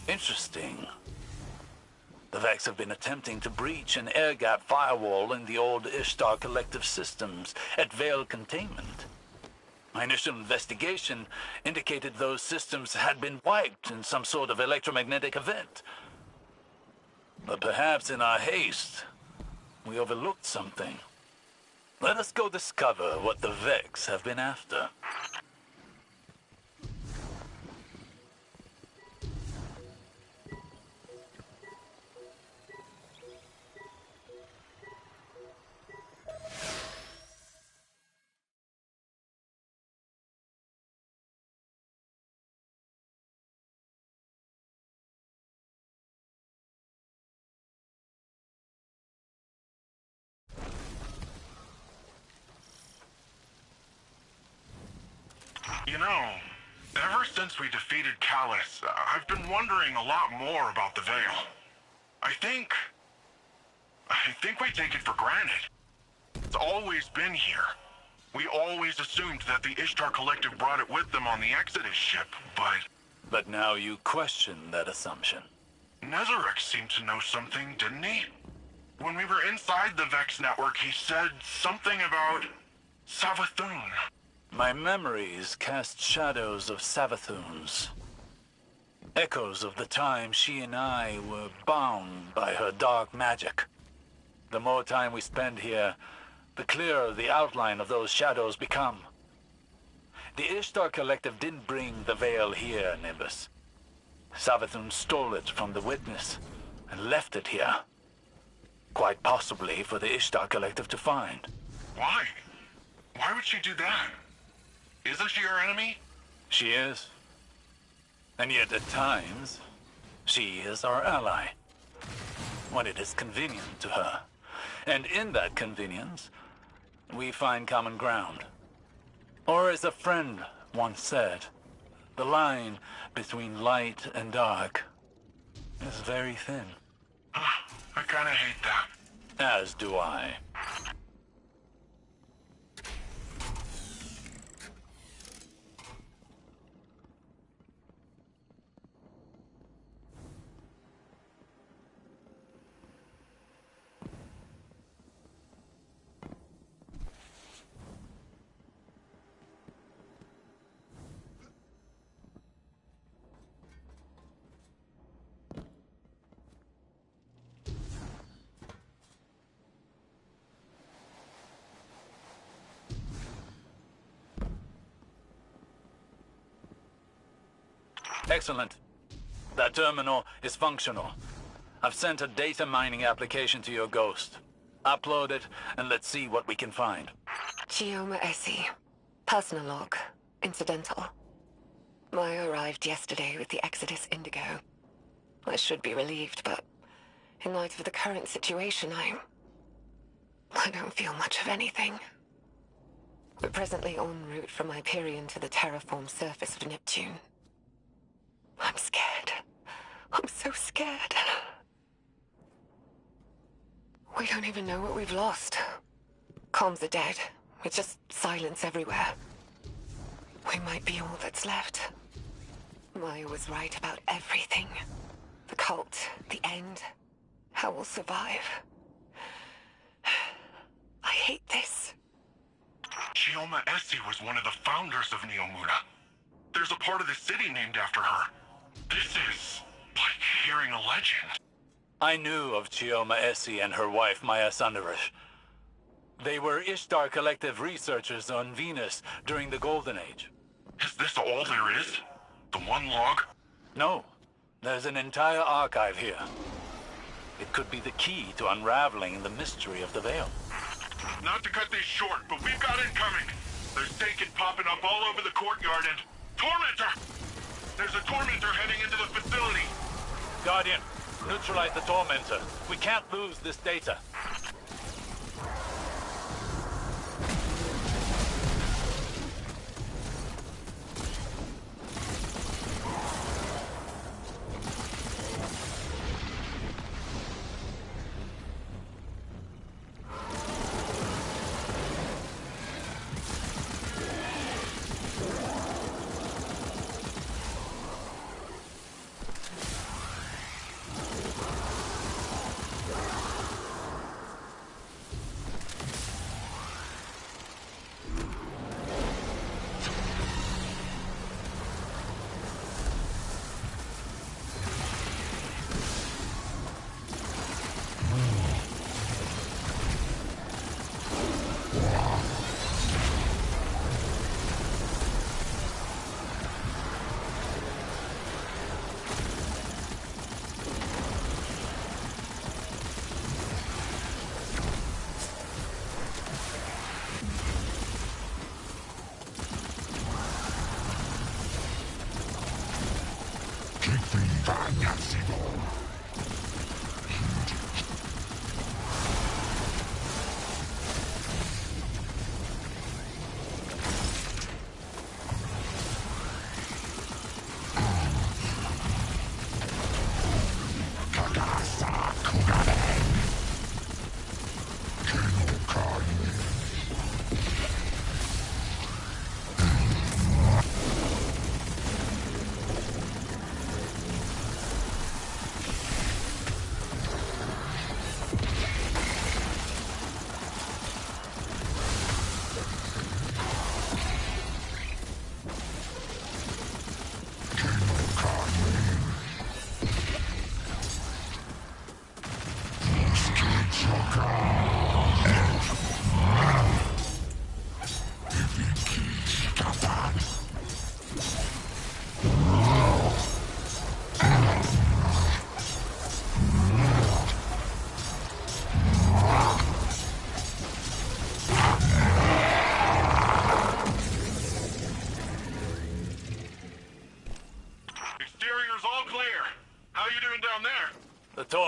Interesting. The Vex have been attempting to breach an air gap firewall in the old Ishtar Collective systems at Vale Containment. My initial investigation indicated those systems had been wiped in some sort of electromagnetic event. But perhaps in our haste, we overlooked something. Let us go discover what the Vex have been after. You know, ever since we defeated Callus, I've been wondering a lot more about the Veil. I think we take it for granted. It's always been here. We always assumed that the Ishtar Collective brought it with them on the Exodus ship, but... But now you question that assumption. Nezarec seemed to know something, didn't he? When we were inside the Vex network, he said something about Savathun. My memories cast shadows of Savathuns. Echoes of the time she and I were bound by her dark magic. The more time we spend here, the clearer the outline of those shadows become. The Ishtar Collective didn't bring the Veil here, Nimbus. Savathun stole it from the Witness and left it here. Quite possibly for the Ishtar Collective to find. Why? Why would she do that? Isn't she our enemy? She is. And yet at times, she is our ally. When it is convenient to her. And in that convenience, we find common ground. Or as a friend once said, the line between light and dark is very thin. I kinda hate that. As do I. Excellent. That terminal is functional. I've sent a data mining application to your Ghost. Upload it, and let's see what we can find. Chioma Essie. Personal log. Incidental. Maya arrived yesterday with the Exodus Indigo. I should be relieved, but in light of the current situation, I don't feel much of anything. We're presently en route from Hyperion to the terraformed surface of Neptune. I'm scared. I'm so scared. We don't even know what we've lost. Comms are dead. It's just silence everywhere. We might be all that's left. Maya was right about everything. The cult, the end, how we'll survive. I hate this. Chioma Essie was one of the founders of Neomuna. There's a part of the city named after her. This is like hearing a legend. I knew of Chioma Essie and her wife, Maya Sundarish. They were Ishtar Collective researchers on Venus during the Golden Age. Is this all there is? The one log? No, there's an entire archive here. It could be the key to unraveling the mystery of the Veil. Not to cut this short, but we've got incoming. There's Dakin popping up all over the courtyard and... Tormentor! There's a Tormentor heading into the facility. Guardian, neutralize the Tormentor. We can't lose this data.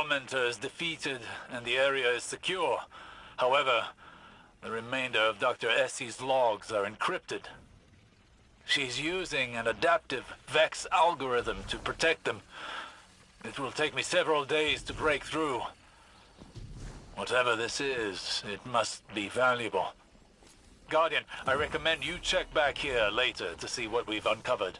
tormentors defeated and the area is secure. However, the remainder of Dr. Essie's logs are encrypted. She's using an adaptive Vex algorithm to protect them. It will take me several days to break through. Whatever this is, it must be valuable. Guardian, I recommend you check back here later to see what we've uncovered.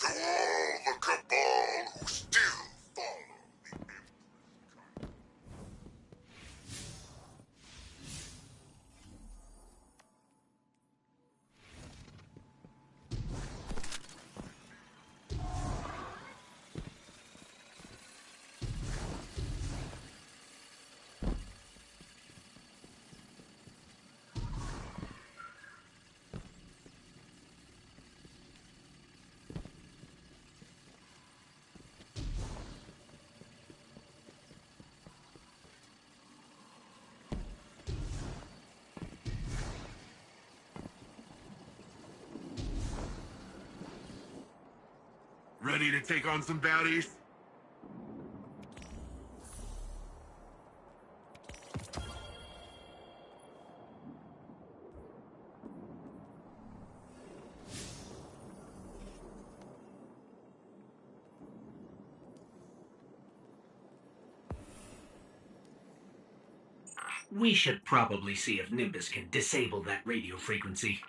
To all the Cabal who still follow the Ready to take on some baddies? We should probably see if Nimbus can disable that radio frequency.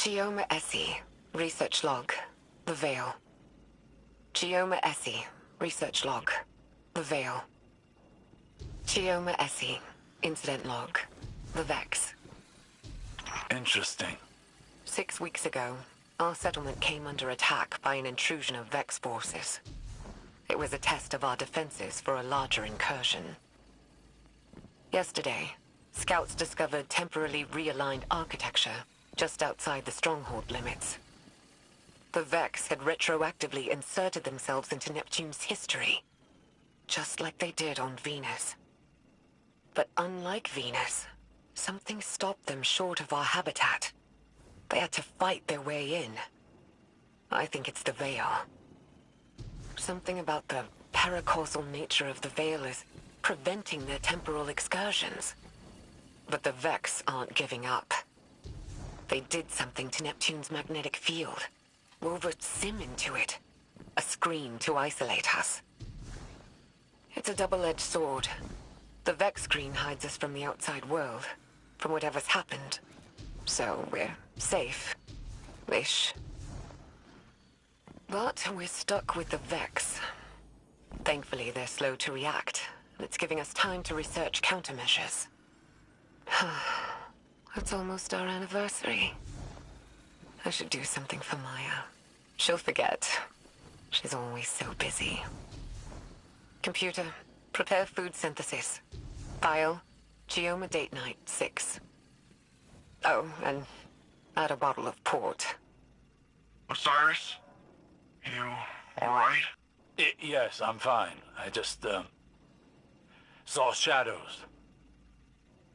Chioma Essie, research log, the Veil. Chioma Essie, research log, the Veil. Chioma Essie, incident log, the Vex. Interesting. 6 weeks ago, our settlement came under attack by an intrusion of Vex forces. It was a test of our defenses for a larger incursion. Yesterday, scouts discovered temporarily realigned architecture just outside the stronghold limits. The Vex had retroactively inserted themselves into Neptune's history, just like they did on Venus. But unlike Venus, something stopped them short of our habitat. They had to fight their way in. I think it's the Veil. Something about the paracausal nature of the Veil is preventing their temporal excursions. But the Vex aren't giving up. They did something to Neptune's magnetic field. Wove a sim into it. A screen to isolate us. It's a double-edged sword. The Vex screen hides us from the outside world, from whatever's happened. So we're safe-ish. But we're stuck with the Vex. Thankfully, they're slow to react, and it's giving us time to research countermeasures. It's almost our anniversary. I should do something for Maya. She'll forget. She's always so busy. Computer, prepare food synthesis. File, Chioma date night 6. Oh, and add a bottle of port. Osiris? You alright? Yes, I'm fine. I just, saw shadows.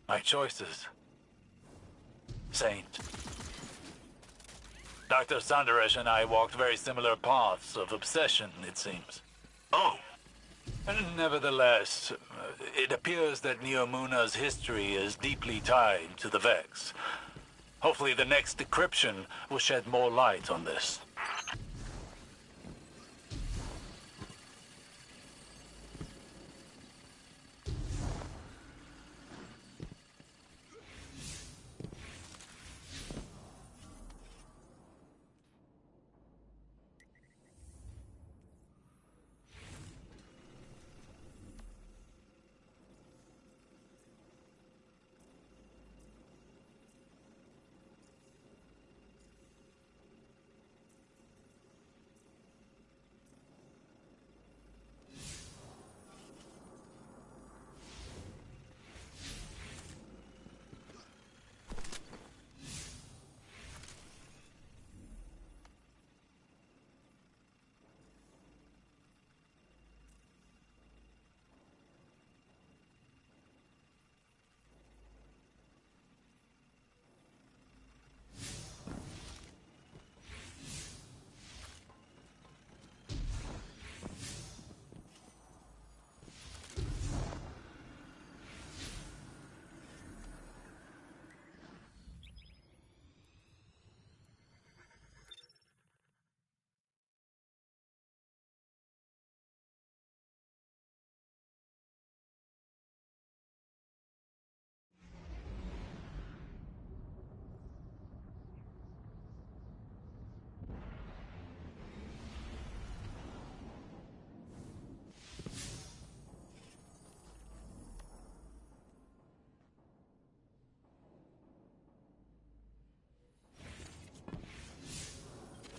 My choices. Saint. Dr. Sandaresh and I walked very similar paths of obsession, it seems. Oh, Nevertheless, it appears that Neomuna's history is deeply tied to the Vex. Hopefully the next decryption will shed more light on this.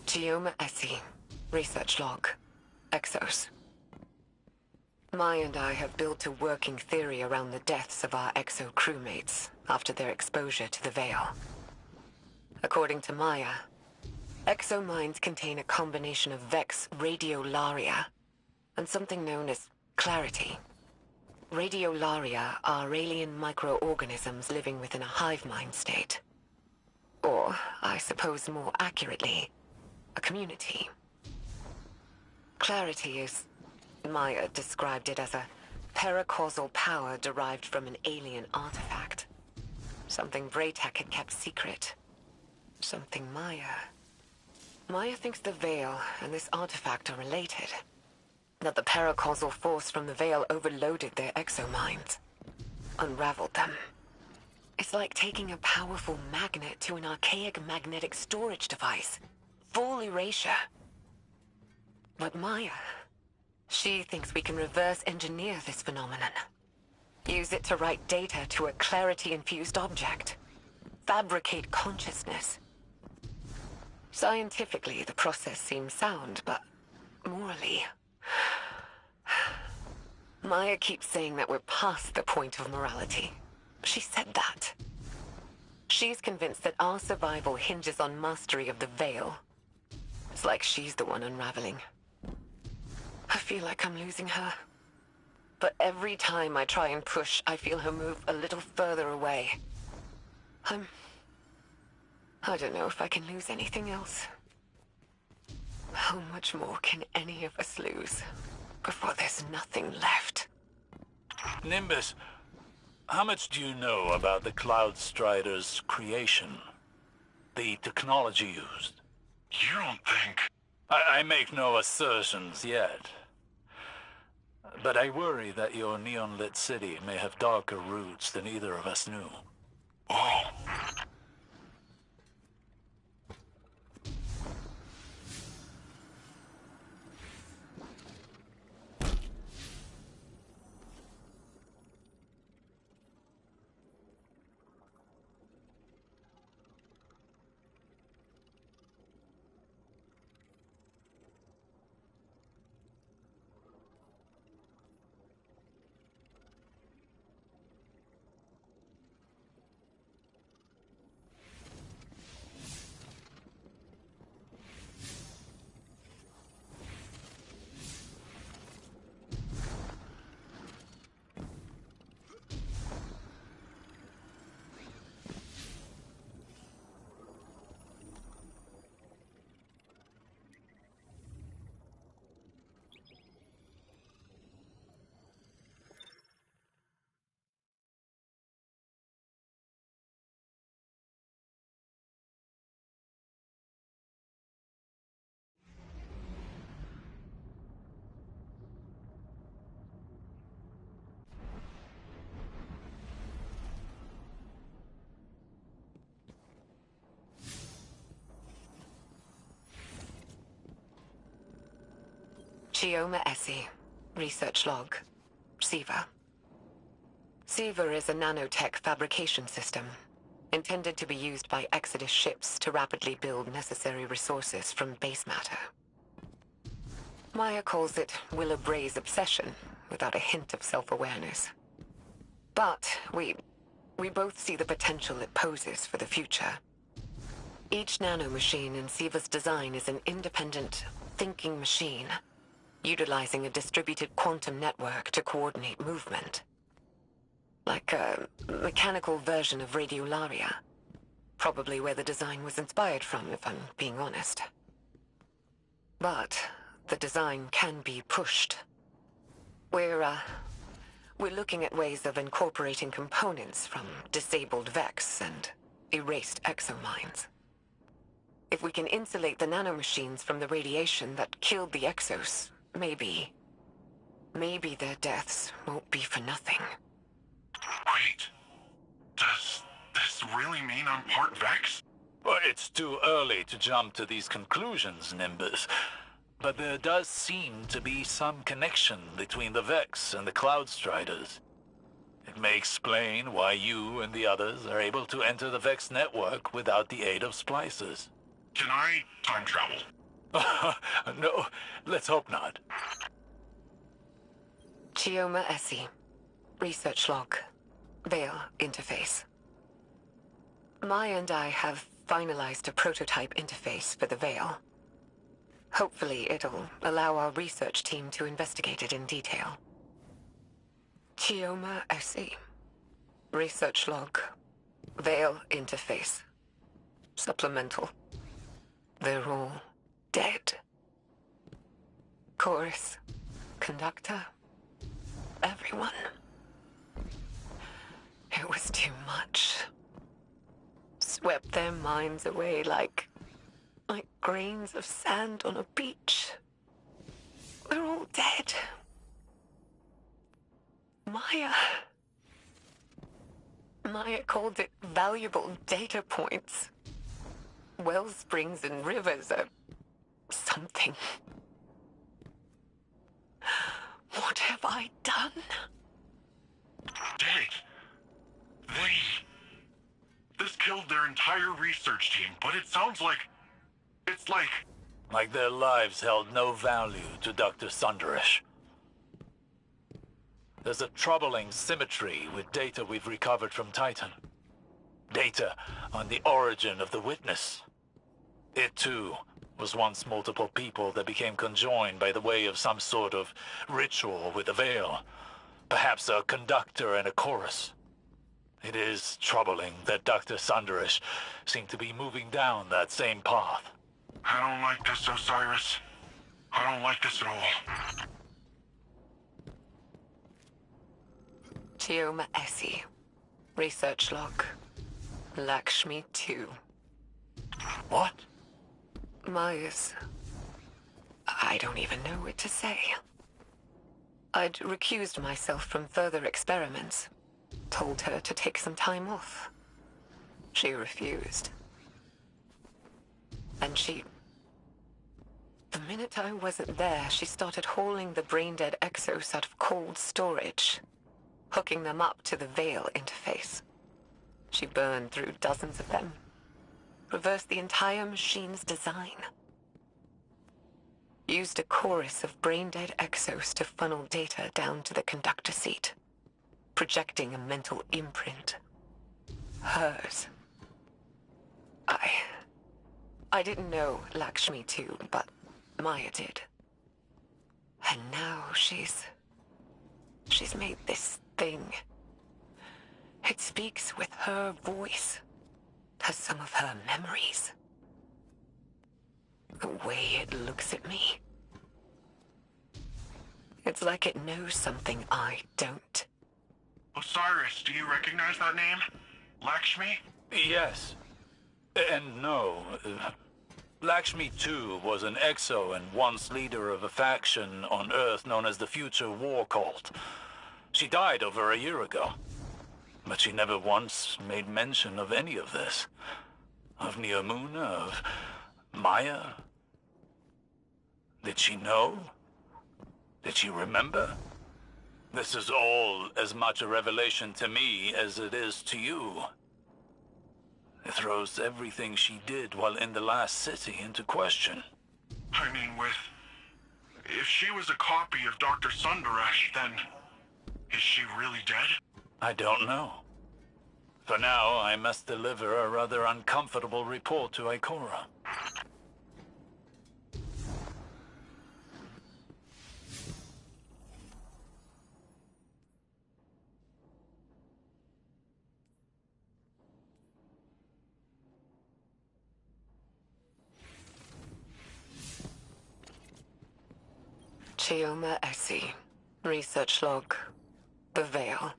Chioma Essie, research log, Exos. Maya and I have built a working theory around the deaths of our Exo crewmates after their exposure to the Veil. According to Maya, Exo minds contain a combination of Vex radiolaria and something known as clarity. Radiolaria are alien microorganisms living within a hive mind state. Or, I suppose more accurately, a community. Clarity is, Maya described it as a paracausal power derived from an alien artifact. Something Braytech had kept secret. Something Maya thinks the Veil and this artifact are related. That the paracausal force from the Veil overloaded their exominds. Unraveled them. It's like taking a powerful magnet to an archaic magnetic storage device. Full erasure. But Maya, she thinks we can reverse engineer this phenomenon. Use it to write data to a clarity-infused object. Fabricate consciousness. Scientifically, the process seems sound, but morally... Maya keeps saying that we're past the point of morality. She said that. She's convinced that our survival hinges on mastery of the Veil. It's like she's the one unraveling. I feel like I'm losing her. But every time I try and push, I feel her move a little further away. I don't know if I can lose anything else. How much more can any of us lose before there's nothing left? Nimbus, how much do you know about the Cloud Strider's creation? The technology used? You don't think... I make no assertions yet. But I worry that your neon-lit city may have darker roots than either of us knew. Oh. Chioma Essie, research log, SIVA. SIVA is a nanotech fabrication system, intended to be used by Exodus ships to rapidly build necessary resources from base matter. Maya calls it Willa Bray's obsession, without a hint of self-awareness. But we both see the potential it poses for the future. Each nanomachine in SIVA's design is an independent, thinking machine, utilizing a distributed quantum network to coordinate movement. Like a mechanical version of Radiolaria. Probably where the design was inspired from, if I'm being honest. But the design can be pushed. We're looking at ways of incorporating components from disabled Vex and erased exominds. If we can insulate the nanomachines from the radiation that killed the Exos, maybe their deaths won't be for nothing. Wait. Does this really mean I'm part Vex? Well, it's too early to jump to these conclusions, Nimbus. But there does seem to be some connection between the Vex and the Cloud Striders. It may explain why you and the others are able to enter the Vex network without the aid of splicers. Can I time travel? No, let's hope not. Chioma Essie, research log, Veil interface. Maya and I have finalized a prototype interface for the Veil. Hopefully it'll allow our research team to investigate it in detail. Chioma Essie, research log, Veil interface, supplemental. They're all dead. Chorus, conductor, everyone. It was too much. Swept their minds away like grains of sand on a beach. They're all dead. Maya called it valuable data points. Well springs and rivers are something. What have I done? Did it? This killed their entire research team, but it sounds like... It's like... Like their lives held no value to Dr. Sunderish. There's a troubling symmetry with data we've recovered from Titan. Data on the origin of the Witness. It, too, was once multiple people that became conjoined by the way of some sort of ritual with a veil. Perhaps a conductor and a chorus. It is troubling that Dr. Sunderish seemed to be moving down that same path. I don't like this, Osiris. I don't like this at all. Chioma Essie. Research log. Lakshmi 2. What? Maya's... I don't even know what to say. I'd recused myself from further experiments. Told her to take some time off. She refused. And the minute I wasn't there, she started hauling the brain-dead Exos out of cold storage, hooking them up to the Veil interface. She burned through dozens of them, reversed the entire machine's design. Used a chorus of brain-dead Exos to funnel data down to the conductor seat, projecting a mental imprint. Hers. I didn't know Lakshmi 2, but Maya did. And now she's made this thing. It speaks with her voice. Has some of her memories. The way it looks at me. It's like it knows something I don't. Osiris, do you recognize that name? Lakshmi? Yes. And no. Lakshmi 2 was an exo and once leader of a faction on Earth known as the Future War Cult. She died over a year ago. But she never once made mention of any of this. Of Neomuna, of Maya. Did she know? Did she remember? This is all as much a revelation to me as it is to you. It throws everything she did while in the last city into question. I mean, if she was a copy of Dr. Sunderish, then... is she really dead? I don't know. For now, I must deliver a rather uncomfortable report to Ikora. Chioma Essie. Research log. The Veil.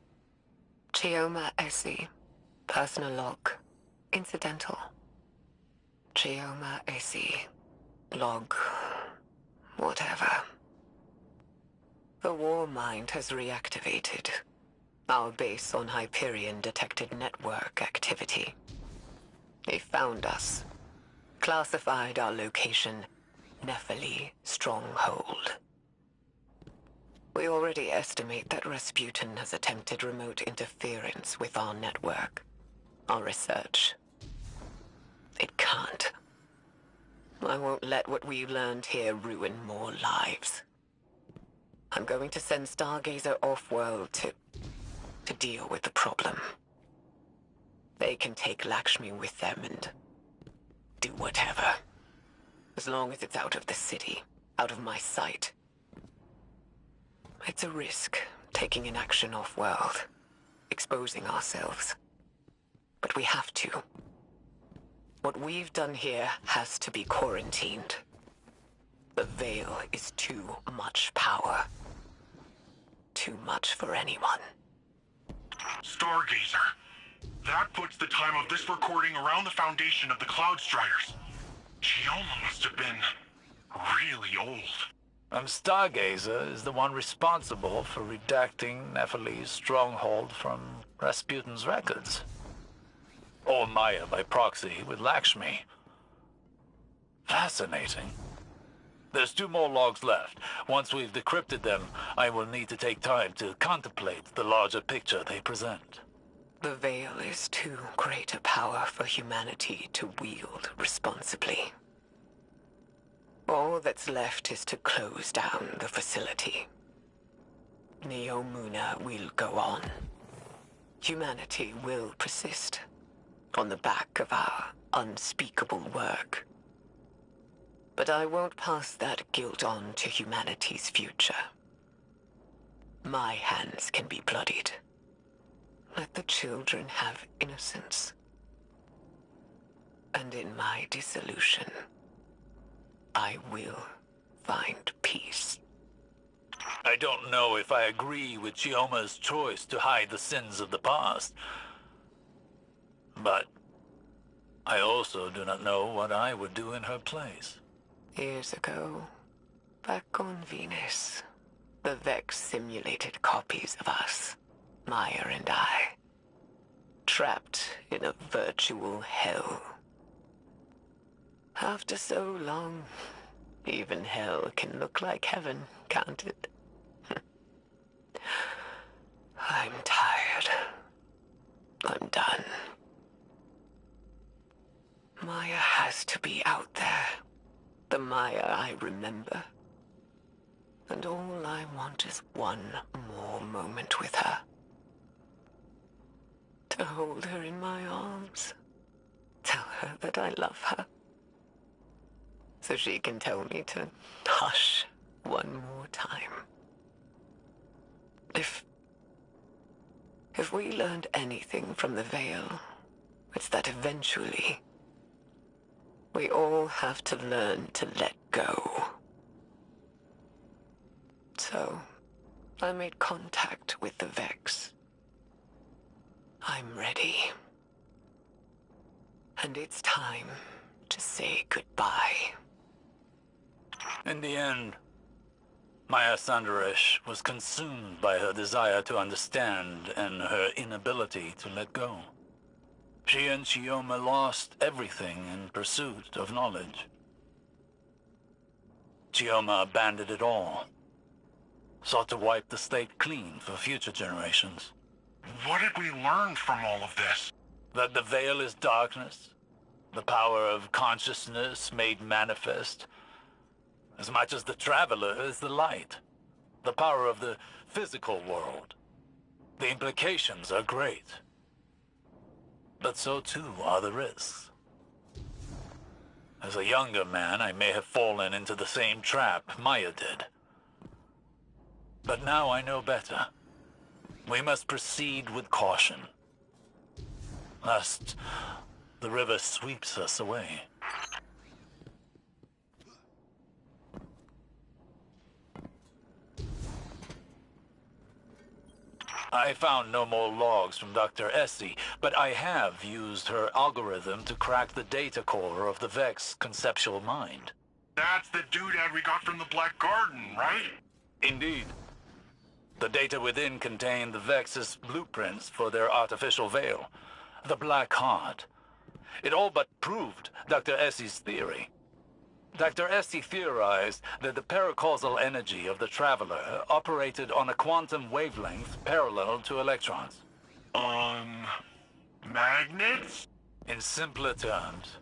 Chioma Essie. Personal log. Incidental. Chioma Essie. Log. Whatever. The War Mind has reactivated. Our base on Hyperion detected network activity. They found us. Classified our location Nephili Stronghold. We already estimate that Rasputin has attempted remote interference with our network, our research. It can't. I won't let what we learned here ruin more lives. I'm going to send Stargazer off-world to deal with the problem. They can take Lakshmi with them and do whatever. As long as it's out of the city, out of my sight. It's a risk, taking an action off-world, exposing ourselves. But we have to. What we've done here has to be quarantined. The Veil is too much power. Too much for anyone. Stargazer. That puts the time of this recording around the foundation of the Cloud Striders. Chioma must have been really old. Stargazer is the one responsible for redacting Nephili's stronghold from Rasputin's records. Or Maya by proxy with Lakshmi. Fascinating. There's 2 more logs left. Once we've decrypted them, I will need to take time to contemplate the larger picture they present. The Veil is too great a power for humanity to wield responsibly. All that's left is to close down the facility. Neomuna will go on. Humanity will persist on the back of our unspeakable work. But I won't pass that guilt on to humanity's future. My hands can be bloodied. Let the children have innocence. And in my dissolution, I will find peace. I don't know if I agree with Chioma's choice to hide the sins of the past. But I also do not know what I would do in her place. Years ago, back on Venus, the Vex simulated copies of us, Maya and I, trapped in a virtual hell. After so long, even hell can look like heaven, can't it? I'm tired. I'm done. Maya has to be out there. The Maya I remember. And all I want is one more moment with her. To hold her in my arms. Tell her that I love her. So she can tell me to hush one more time. If we learned anything from the Veil, it's that eventually we all have to learn to let go. So, I made contact with the Vex. I'm ready. And it's time to say goodbye. In the end, Maya Sandaresh was consumed by her desire to understand and her inability to let go. She and Chioma lost everything in pursuit of knowledge. Chioma abandoned it all, sought to wipe the slate clean for future generations. What did we learn from all of this? That the Veil is darkness, the power of consciousness made manifest, as much as the Traveler is the light, the power of the physical world. The implications are great, but so too are the risks. As a younger man, I may have fallen into the same trap Maya did. But now I know better. We must proceed with caution, lest the river sweeps us away. I found no more logs from Dr. Essie, but I have used her algorithm to crack the data core of the Vex conceptual mind. That's the doodad we got from the Black Garden, right? Indeed. The data within contained the Vex's blueprints for their artificial veil, the Black Heart. It all but proved Dr. Essie's theory. Dr. Essie theorized that the paracausal energy of the Traveler operated on a quantum wavelength parallel to electrons. Magnets? In simpler terms,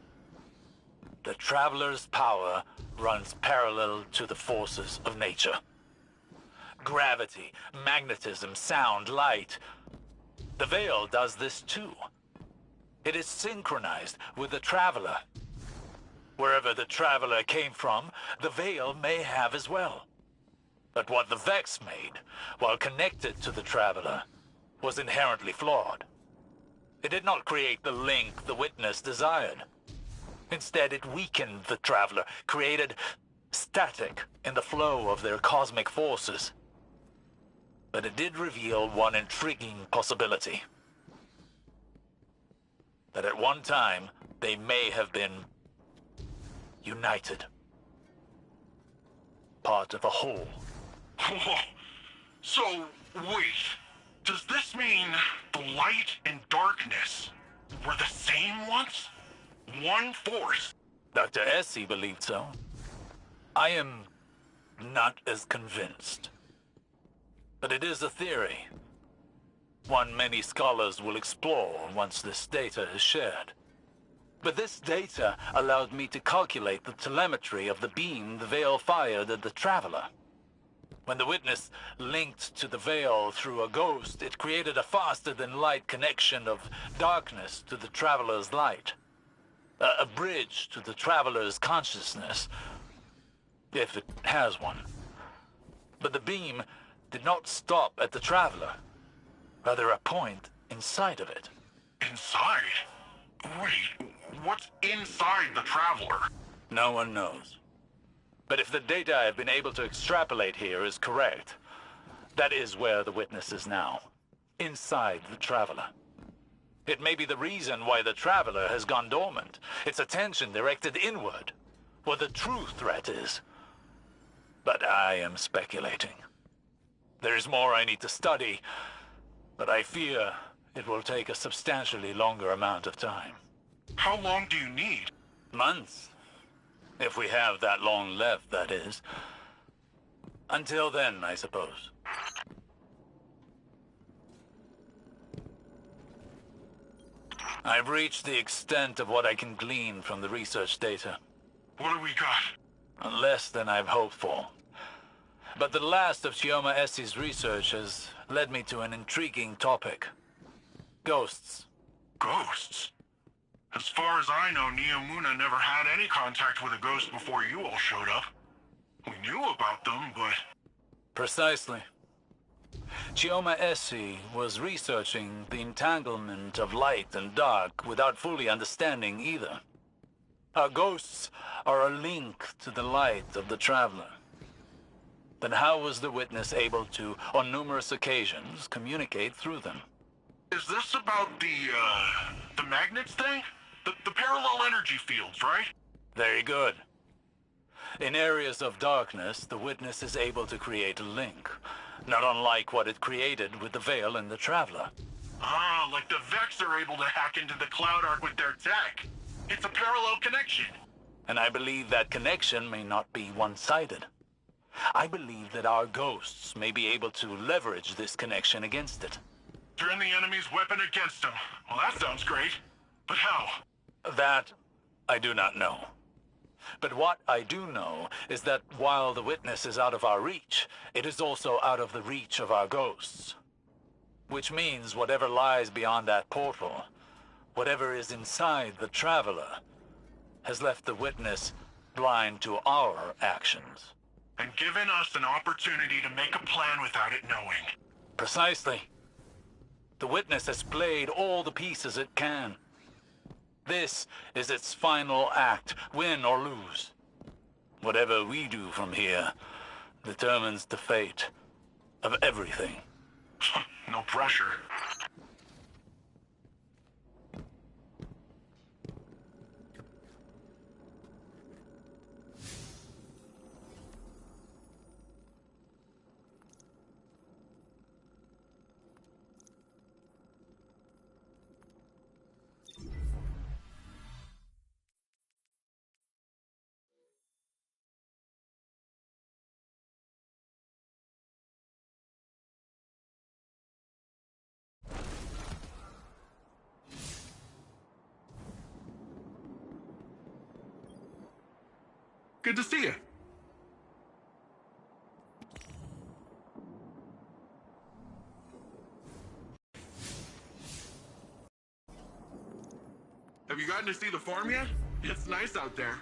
the Traveler's power runs parallel to the forces of nature. Gravity, magnetism, sound, light. The Veil does this too. It is synchronized with the Traveler. Wherever the Traveler came from, the Veil may have as well. But what the Vex made, while connected to the Traveler, was inherently flawed. It did not create the link the Witness desired. Instead, it weakened the Traveler, created static in the flow of their cosmic forces. But it did reveal one intriguing possibility. That at one time, they may have been united. part of a whole. So, wait. Does this mean the light and darkness were the same once? One force? Dr. Essie believed so. I am not as convinced. But it is a theory. One many scholars will explore once this data is shared. But this data allowed me to calculate the telemetry of the beam the Veil fired at the Traveler. When the Witness linked to the Veil through a ghost, it created a faster-than-light connection of darkness to the Traveler's light. A bridge to the Traveler's consciousness, if it has one. But the beam did not stop at the Traveler, rather a point inside of it. Inside? Wait, what's inside the Traveler? No one knows. But if the data I've been able to extrapolate here is correct, that is where the Witness is now. Inside the Traveler. It may be the reason why the Traveler has gone dormant. Its attention directed inward, where the true threat is. But I am speculating. There is more I need to study, but I fear it will take a substantially longer amount of time. How long do you need? Months. If we have that long left, that is. Until then, I suppose. I've reached the extent of what I can glean from the research data. What do we got? Less than I've hoped for. But the last of Chioma Essie's research has led me to an intriguing topic. Ghosts. Ghosts? As far as I know, Neomuna never had any contact with a ghost before you all showed up. We knew about them, but... Precisely. Chioma Essie was researching the entanglement of light and dark without fully understanding either. Our ghosts are a link to the light of the Traveler. Then how was the Witness able to, on numerous occasions, communicate through them? Is this about the magnets thing? The parallel energy fields, right? Very good. In areas of darkness, the Witness is able to create a link, not unlike what it created with the Veil and the Traveler. Ah, like the Vex are able to hack into the Cloud Ark with their tech. It's a parallel connection. And I believe that connection may not be one-sided. I believe that our ghosts may be able to leverage this connection against it. Turn the enemy's weapon against them. Well, that sounds great. But how? That I do not know. But what I do know is that while the Witness is out of our reach, it is also out of the reach of our ghosts. Which means whatever lies beyond that portal, whatever is inside the Traveler, has left the Witness blind to our actions. And given us an opportunity to make a plan without it knowing. Precisely. The Witness has played all the pieces it can. This is its final act, win or lose. Whatever we do from here determines the fate of everything. No pressure. Good to see you. Have you gotten to see the farm yet? It's nice out there.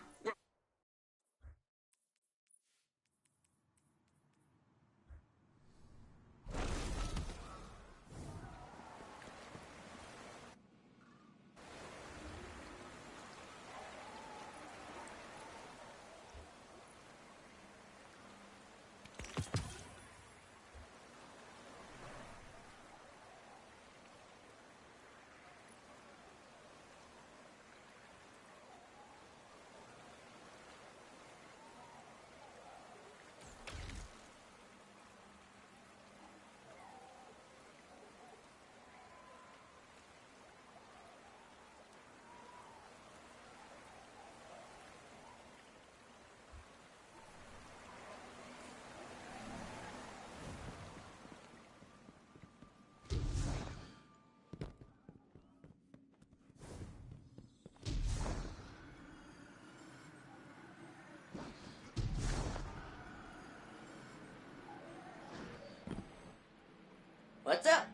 What's up?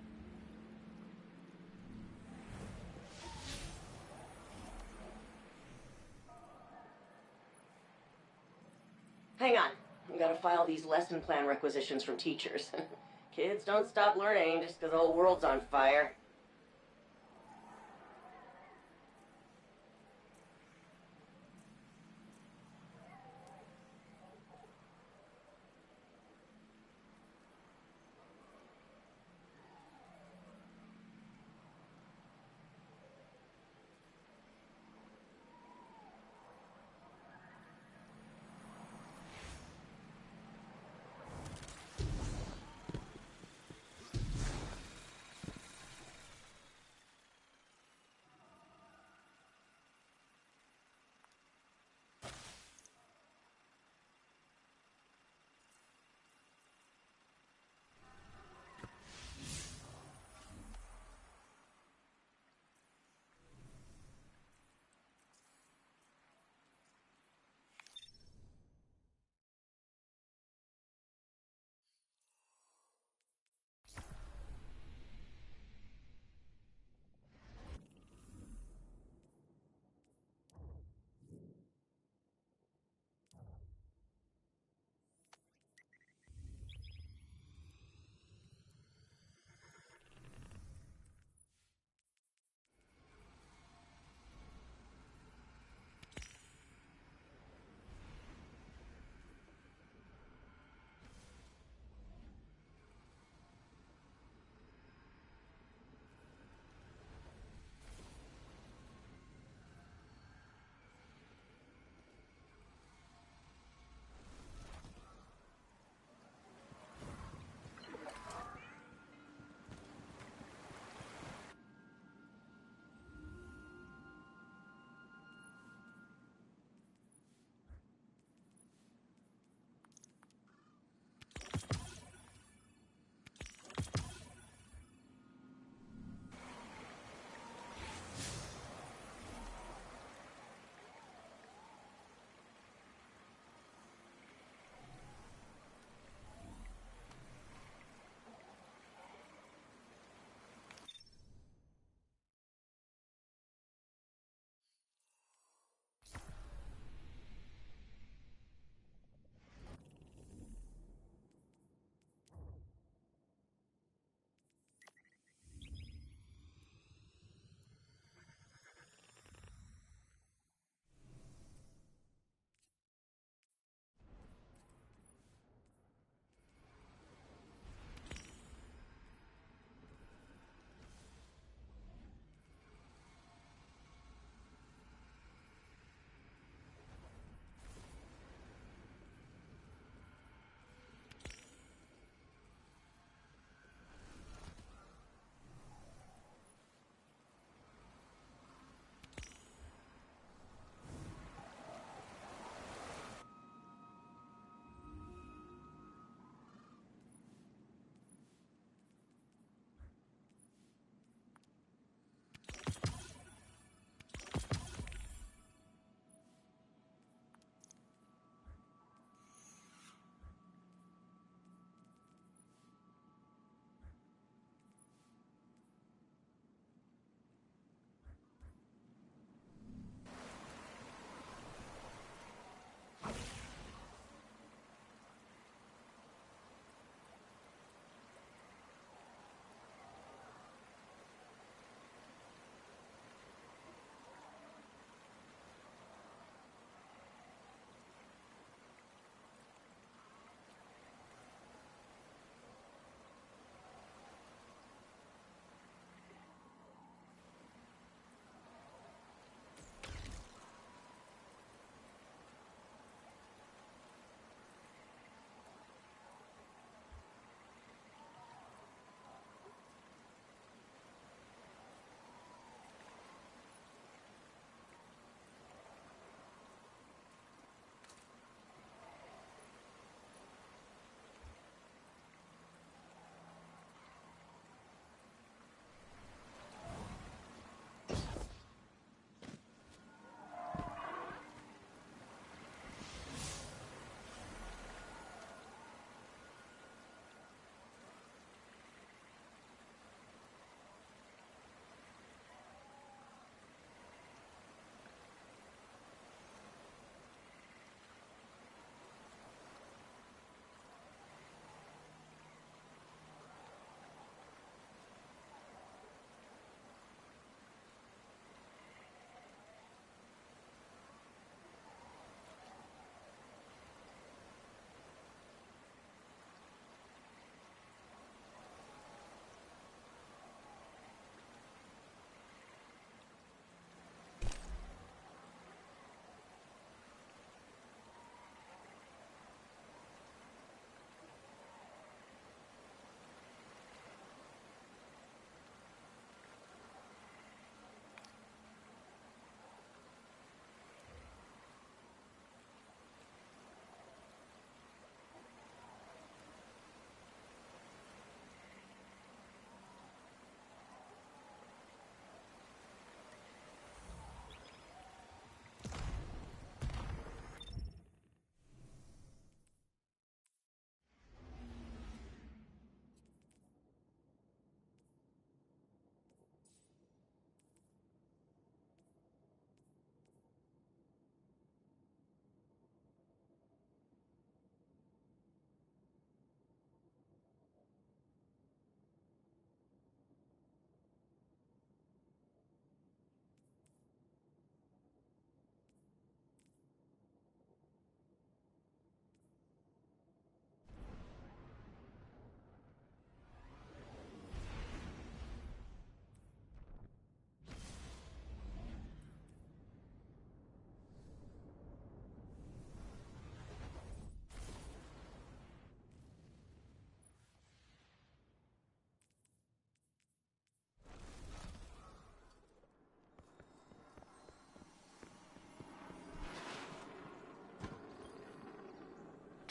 Hang on. We gotta file these lesson plan requisitions from teachers. Kids don't stop learning just because the whole world's on fire.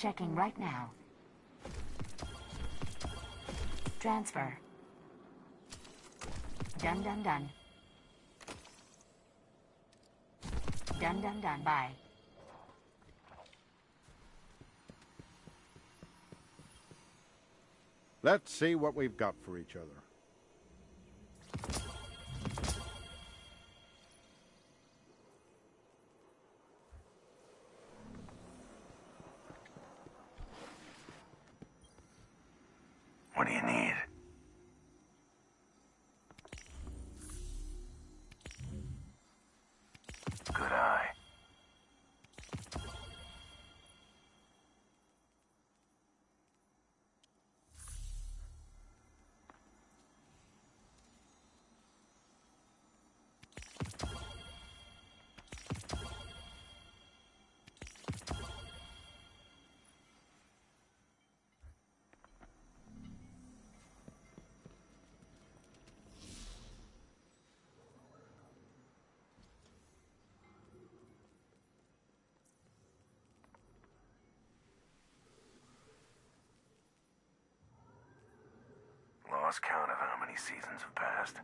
Checking right now. Transfer. Done, done, done. Done, done, done. Bye. Let's see what we've got for each other. What do you need? Good eye. Lost count of how many seasons have passed.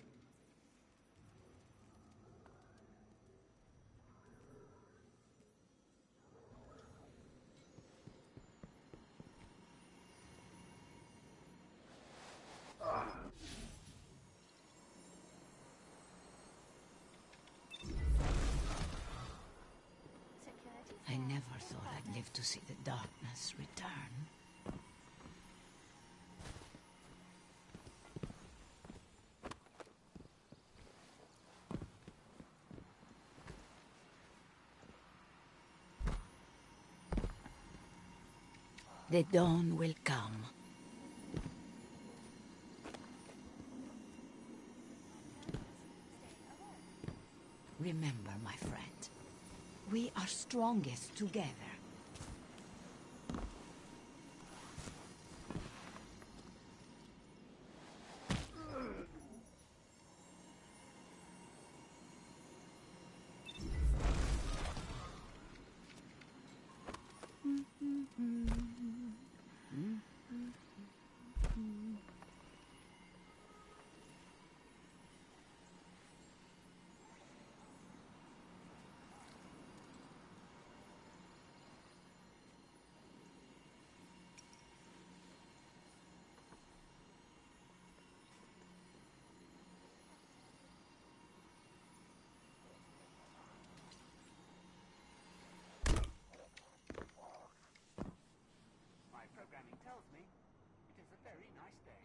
I never thought I'd live to see the darkness return. The dawn will come. Remember, my friend, we are strongest together.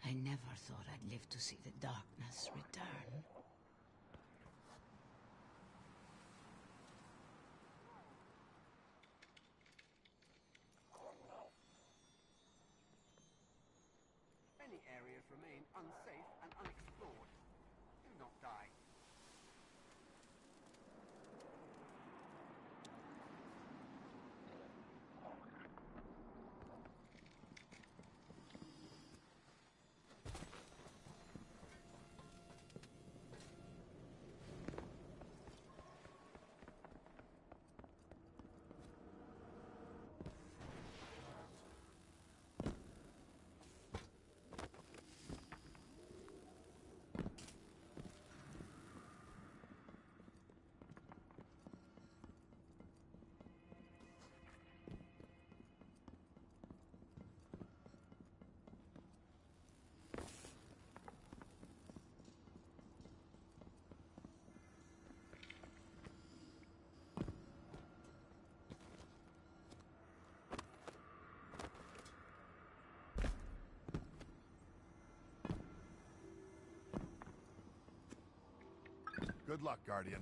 I never thought I'd live to see the darkness return. Many areas remain unsafe and unexplored. Do not die. Good luck, Guardian.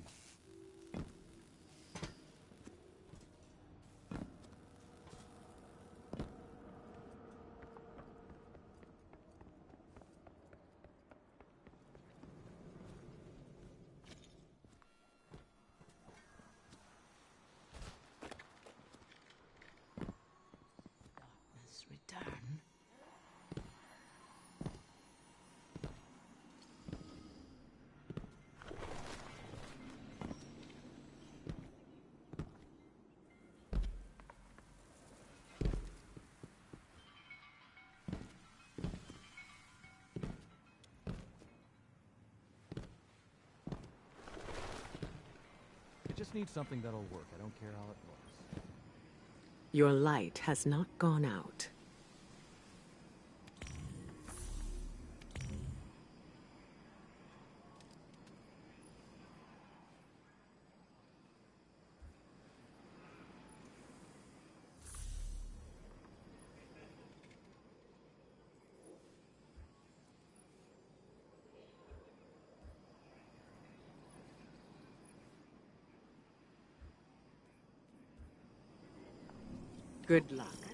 Darkness return. just need something that'll work. I don't care how it looks. Your light has not gone out. Good luck.